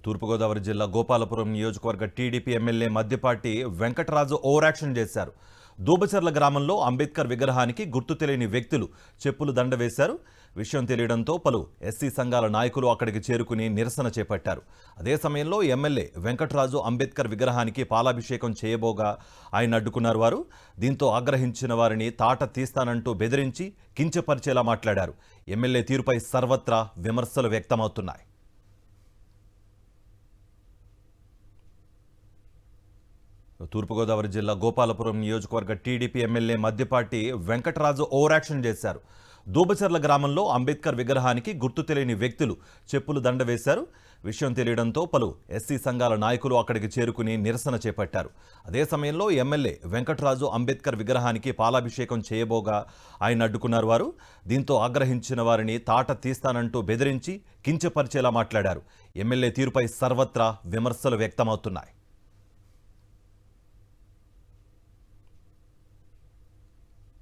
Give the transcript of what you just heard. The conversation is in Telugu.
తూర్పుగోదావరి జిల్లా గోపాలపురం నియోజకవర్గ TDP MLA Maddipati Venkataraju over action చేశారు. దూబచర్ల గ్రామంలో అంబేద్కర్ విగ్రహానికి గుర్తు తెలియని వ్యక్తులు చెప్పులు దండ వేశారు. విషయం తెలియడంతో పలు ఎస్సీ సంఘాల నాయకులు అక్కడికి చేరుకుని నిరసన చేపట్టారు. అదే సమయంలో ఎమ్మెల్యే వెంకటరాజు అంబేద్కర్ విగ్రహానికి పాలాభిషేకం చేయబోగా ఆయన అడ్డుకున్నారు వారు. దీంతో ఆగ్రహించిన వారిని తాట తీస్తానంటూ బెదిరించి కించపరిచేలా మాట్లాడారు. ఎమ్మెల్యే తీరుపై సర్వత్రా విమర్శలు వ్యక్తమవుతున్నాయి. తూర్పుగోదావరి జిల్లా గోపాలపురం నియోజకవర్గ TDP MLA Maddipati Venkataraju over action చేశారు. దూబచర్ల గ్రామంలో అంబేద్కర్ విగ్రహానికి గుర్తు తెలియని వ్యక్తులు చెప్పులు దండ వేశారు. విషయం తెలియడంతో పలు ఎస్సీ సంఘాల నాయకులు అక్కడికి చేరుకుని నిరసన చేపట్టారు. అదే సమయంలో ఎమ్మెల్యే వెంకటరాజు అంబేద్కర్ విగ్రహానికి పాలాభిషేకం చేయబోగా ఆయన అడ్డుకున్నారు వారు. దీంతో ఆగ్రహించిన వారిని తాట తీస్తానంటూ బెదిరించి కించపరిచేలా మాట్లాడారు. ఎమ్మెల్యే తీరుపై సర్వత్రా విమర్శలు వ్యక్తమవుతున్నాయి.